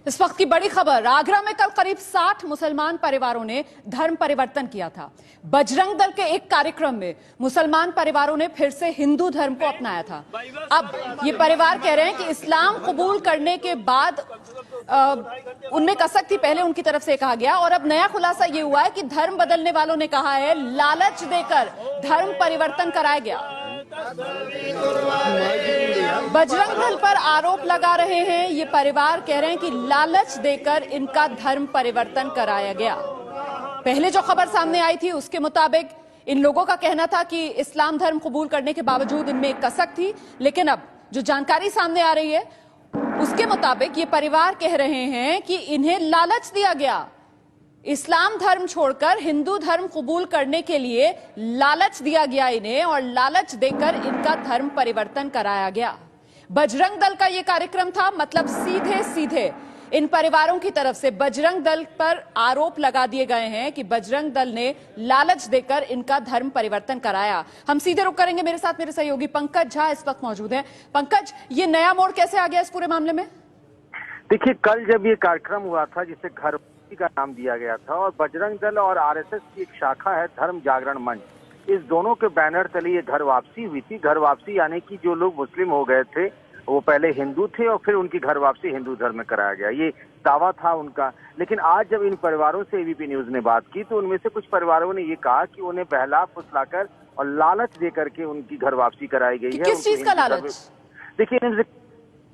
इस वक्त की बड़ी खबर, आगरा में कल करीब 60 मुसलमान परिवारों ने धर्म परिवर्तन किया था। बजरंग दल के एक कार्यक्रम में मुसलमान परिवारों ने फिर से हिंदू धर्म को अपनाया था। अब ये परिवार कह रहे हैं कि इस्लाम कबूल करने के बाद उनमें कसक थी, पहले उनकी तरफ से कहा गया, और अब नया खुलासा ये हुआ है कि धर्म बदलने वालों ने कहा है लालच देकर धर्म परिवर्तन कराया गया। बजरंग दल पर आरोप लगा रहे हैं, ये परिवार कह रहे हैं कि लालच देकर इनका धर्म परिवर्तन कराया गया। पहले जो खबर सामने आई थी उसके मुताबिक इन लोगों का कहना था कि इस्लाम धर्म कबूल करने के बावजूद इनमें एक कसक थी, लेकिन अब जो जानकारी सामने आ रही है उसके मुताबिक ये परिवार कह रहे हैं कि इन्हें लालच दिया गया। इस्लाम धर्म छोड़कर हिंदू धर्म कबूल करने के लिए लालच दिया गया इन्हें, और लालच देकर इनका धर्म परिवर्तन कराया गया। बजरंग दल का यह कार्यक्रम था, मतलब सीधे सीधे इन परिवारों की तरफ से बजरंग दल पर आरोप लगा दिए गए हैं कि बजरंग दल ने लालच देकर इनका धर्म परिवर्तन कराया। हम सीधे रुक करेंगे, मेरे साथ मेरे सहयोगी पंकज झा इस वक्त मौजूद हैं। पंकज, ये नया मोड़ कैसे आ गया इस पूरे मामले में? देखिए, कल जब ये कार्यक्रम हुआ था जिसे घर का नाम दिया गया था, और बजरंग दल और आरएसएस की एक शाखा है धर्म जागरण मंच, इस दोनों के बैनर तले ये घर वापसी हुई थी। घर वापसी यानी कि जो लोग मुस्लिम हो गए थे वो पहले हिंदू थे और फिर उनकी घर वापसी हिंदू धर्म में कराया गया, ये दावा था उनका। लेकिन आज जब इन परिवारों से एबीपी न्यूज ने बात की तो उनमें से कुछ परिवारों ने ये कहा कि उन्हें बहला फुसलाकर और लालच दे करके उनकी घर वापसी कराई गई है। किस चीज का लालच? देखिए,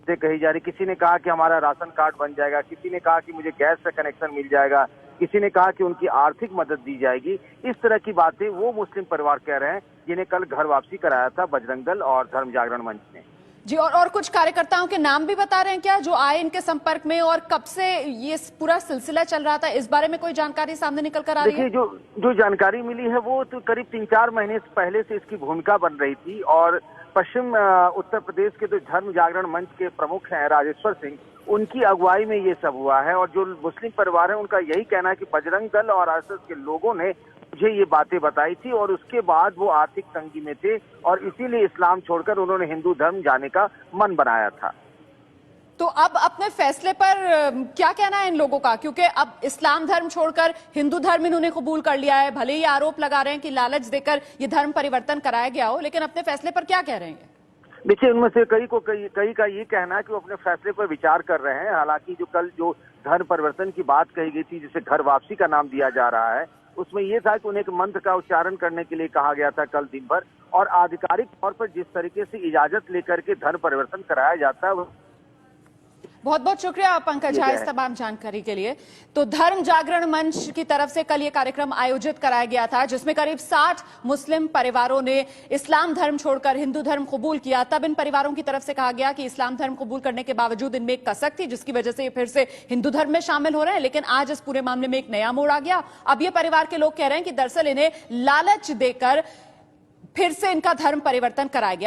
से कही जा रही, किसी ने कहा कि हमारा राशन कार्ड बन जाएगा, किसी ने कहा कि मुझे गैस से कनेक्शन मिल जाएगा, किसी ने कहा कि उनकी आर्थिक मदद दी जाएगी। इस तरह की बातें वो मुस्लिम परिवार कह रहे हैं जिन्हें कल घर वापसी कराया था बजरंग दल और धर्म जागरण मंच ने। जी, और कुछ कार्यकर्ताओं के नाम भी बता रहे हैं क्या जो आए इनके संपर्क में, और कब से ये पूरा सिलसिला चल रहा था, इस बारे में कोई जानकारी सामने निकल कर आ रही है? देखिए, जो जानकारी मिली है वो तो करीब 3-4 महीने पहले से इसकी भूमिका बन रही थी, और पश्चिम उत्तर प्रदेश के जो धर्म जागरण मंच के प्रमुख हैं राजेश्वर सिंह, उनकी अगुवाई में ये सब हुआ है। और जो मुस्लिम परिवार है उनका यही कहना है कि बजरंग दल और आरएसएस के लोगों ने मुझे ये बातें बताई थी, और उसके बाद वो आर्थिक तंगी में थे और इसीलिए इस्लाम छोड़कर उन्होंने हिंदू धर्म जाने का मन बनाया था। तो अब अपने फैसले पर क्या कहना है इन लोगों का, क्योंकि अब इस्लाम धर्म छोड़कर हिंदू धर्म इन्होंने कबूल कर लिया है। भले ही आरोप लगा रहे हैं कि लालच देकर ये धर्म परिवर्तन कराया गया हो, लेकिन अपने फैसले पर क्या कह रहे हैं? देखिए, उनमें से कई का ये कहना है कि वो अपने फैसले पर विचार कर रहे हैं। हालांकि जो कल जो धर्म परिवर्तन की बात कही गई थी, जिसे घर वापसी का नाम दिया जा रहा है, उसमें यह था कि उन्हें एक मंत्र का उच्चारण करने के लिए कहा गया था कल दिन भर, और आधिकारिक तौर पर जिस तरीके से इजाजत लेकर के धर्म परिवर्तन कराया जाता है। बहुत बहुत शुक्रिया पंकज झा इस तमाम जानकारी के लिए। तो धर्म जागरण मंच की तरफ से कल ये कार्यक्रम आयोजित कराया गया था जिसमें करीब 60 मुस्लिम परिवारों ने इस्लाम धर्म छोड़कर हिंदू धर्म कबूल किया। तब इन परिवारों की तरफ से कहा गया कि इस्लाम धर्म कबूल करने के बावजूद इनमें एक कसक थी, जिसकी वजह से ये फिर से हिंदू धर्म में शामिल हो रहे हैं। लेकिन आज इस पूरे मामले में एक नया मोड़ आ गया। अब ये परिवार के लोग कह रहे हैं कि दरअसल इन्हें लालच देकर फिर से इनका धर्म परिवर्तन कराया गया।